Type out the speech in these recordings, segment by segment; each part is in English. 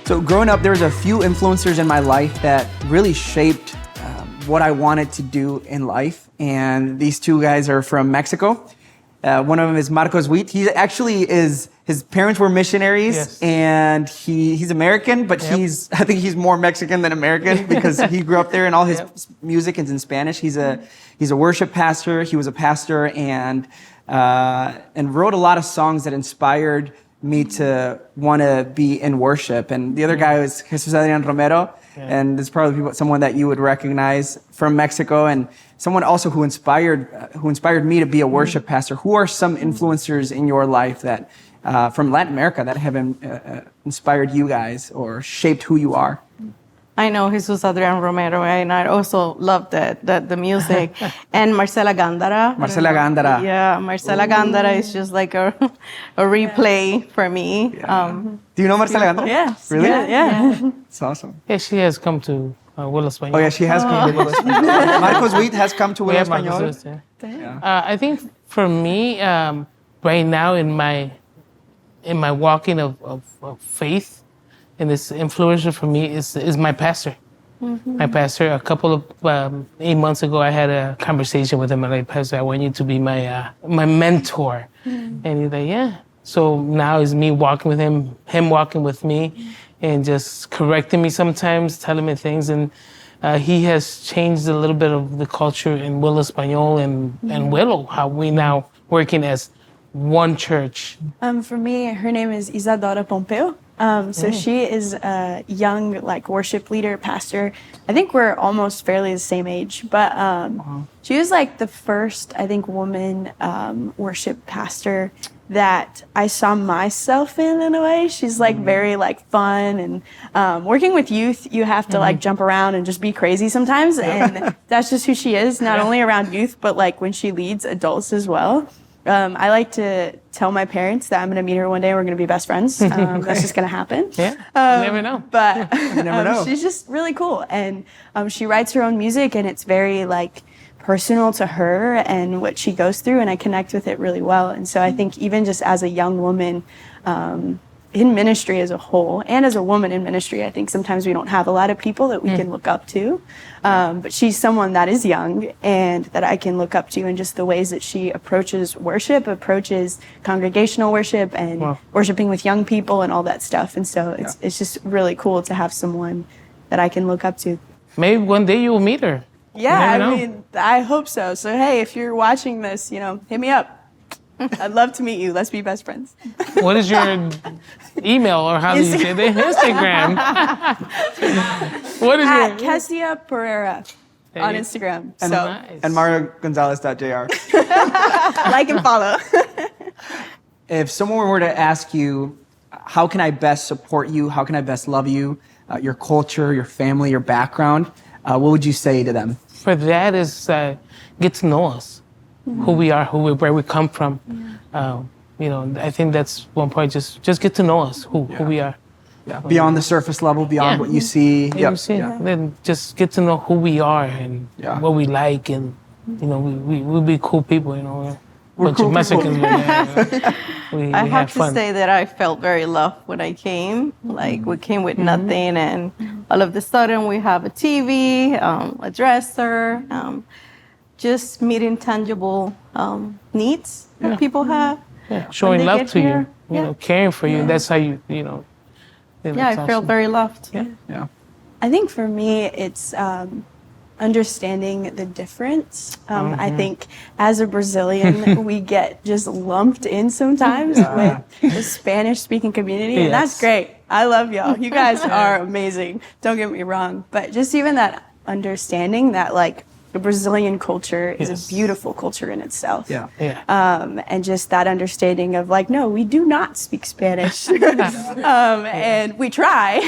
So growing up, there was a few influencers in my life that really shaped what I wanted to do in life. And these two guys are from Mexico. One of them is Marcos Witt. He actually is, his parents were missionaries, and he's American, but I think he's more Mexican than American because he grew up there, and all his music is in Spanish. He's a worship pastor. He was a pastor and wrote a lot of songs that inspired me to want to be in worship. And the other guy was Jesus Romero, and it's probably someone that you would recognize from Mexico, and someone also who inspired me to be a worship pastor. Who are some influencers in your life that from Latin America that have inspired you guys or shaped who you are? I know Jesus Adrian Romero, and I also love the music. And Marcela Gándara. Marcela Gándara. Yeah, Marcela Gándara is just like a replay for me. Yeah. Do you know Marcela Gándara? Yes. Really? Yeah. It's awesome. Yeah, she has come to Willow Español. Oh yeah, she has come to Willow Español. Marcos Witt has come to Willow Español. I think for me, right now in my walking of faith, and this influencer for me is my pastor. Mm-hmm. My pastor. A couple of 8 months ago, I had a conversation with him. I'm like, Pastor, I want you to be my mentor. Mm-hmm. And he's like, yeah. So now it's me walking with him walking with me, and just correcting me sometimes, telling me things. And he has changed a little bit of the culture in Willow Español and Willow, how we now working as one church. For me, her name is Isadora Pompeo. So she is a young, worship leader, pastor. I think we're almost fairly the same age, but she was the first, I think, woman worship pastor that I saw myself in a way. She's very fun, and working with youth, you have to jump around and just be crazy sometimes, and that's just who she is. Not only around youth, but when she leads adults as well. I like to tell my parents that I'm going to meet her one day and we're going to be best friends. That's just going to happen. Yeah, you never know. But you never know. She's just really cool. And she writes her own music, and it's very personal to her and what she goes through, and I connect with it really well. And so I think even just as a young woman in ministry as a whole, and as a woman in ministry, I think sometimes we don't have a lot of people that we can look up to. But she's someone that is young and that I can look up to in just the ways that she approaches worship, approaches congregational worship, and worshiping with young people and all that stuff. And so it's just really cool to have someone that I can look up to. Maybe one day you'll meet her. Yeah, I mean, I hope so. So, hey, if you're watching this, hit me up. I'd love to meet you. Let's be best friends. What is your email, or how do you say it? Instagram. What is your Kesia Pereira on Instagram. And, nice. and MarioGonzalez.jr. Like and follow. If someone were to ask you, how can I best support you? How can I best love you? Your culture, your family, your background, what would you say to them? For that is get to know us. Who we are, where we come from. I think that's one point. Just get to know us, who we are. Yeah. Beyond the surface level, beyond what you see. Then just get to know who we are and what we like, and we'll be cool people. We're bunch cool of Mexicans. I have to say that I felt very loved when I came. We came with nothing, and all of a sudden we have a TV, a dresser. Just meeting tangible needs that people have. Yeah, showing love to you, caring for you. That's how you, I feel very loved. Yeah. I think for me, it's understanding the difference. I think as a Brazilian, we get just lumped in sometimes with the Spanish-speaking community, and that's great. I love y'all. You guys are amazing. Don't get me wrong. But just even that understanding that, the Brazilian culture is a beautiful culture in itself. And just that understanding of no, we do not speak Spanish. And we try,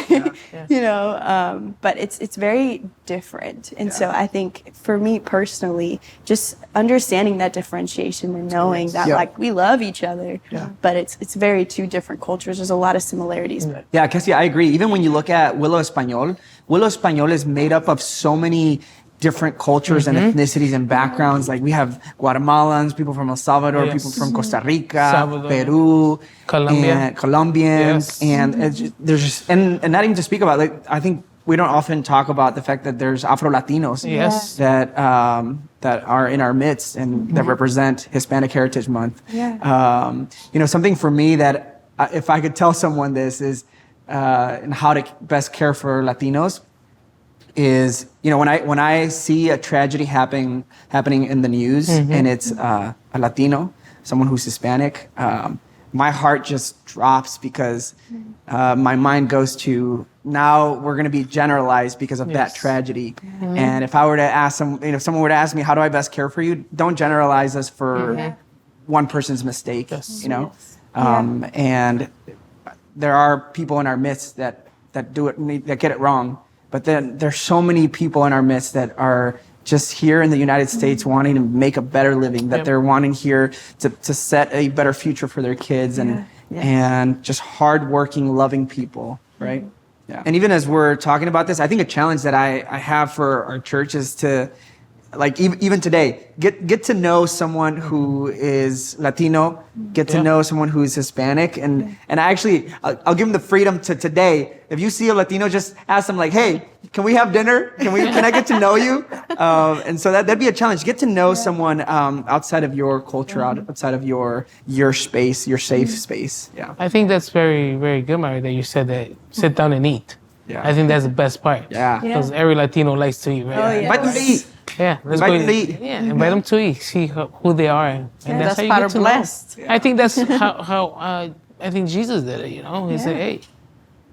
but it's very different. And so I think for me personally, just understanding that differentiation and knowing that we love each other, but it's very two different cultures. There's a lot of similarities. Yeah, Kesia, I agree. Even when you look at Willow Español is made up of so many different cultures and ethnicities and backgrounds. Like we have Guatemalans, people from El Salvador, people from Costa Rica, Salvador. Peru, Colombia. and Colombians, and there's just and not even to speak about, like, I think we don't often talk about the fact that there's Afro Latinos that that are in our midst and that represent Hispanic Heritage Month. Something for me that if I could tell someone this is and how to best care for Latinos is, when I see a tragedy happening in the news and it's a Latino, someone who's Hispanic, my heart just drops because my mind goes to, now we're going to be generalized because of that tragedy. And if I were to ask if someone were to ask me, how do I best care for you? Don't generalize us for one person's mistake, and there are people in our midst that do it, that get it wrong. But then there's so many people in our midst that are just here in the United States wanting to make a better living, that they're wanting here to set a better future for their kids and just hardworking, loving people, right? Yeah. And even as we're talking about this, I think a challenge that I have for our church is to, like, even today, get to know someone who is Latino, get to know someone who is Hispanic, and actually, I'll give them the freedom to today. If you see a Latino, just ask them, like, hey, can we have dinner? Can I get to know you? And so that'd be a challenge. Get to know someone outside of your culture, outside of your space, your safe space. Yeah. I think that's very, very good, Mary, that you said that sit down and eat. Yeah. I think that's the best part. Yeah. Because every Latino likes to eat, right? Oh, yeah. Invite them to eat. Yeah, invite them to eat. Yeah, invite them to eat. See who they are, and that's how you get to know. I think that's how I think Jesus did it. He said, "Hey,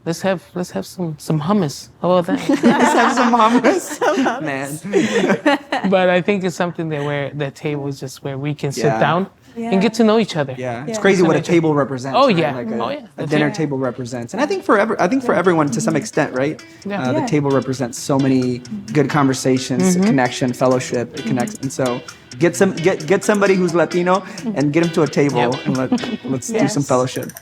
let's have some hummus. How about that? Let's have some hummus, man." But I think it's something that where the table is just where we can sit down and get to know each other. Yeah, it's crazy what a table represents. Oh, right? yeah. Like a dinner table represents, and I think for everyone to some extent, right? The table represents so many good conversations, connection, fellowship. It connects, and so get somebody who's Latino and get them to a table and let's do some fellowship.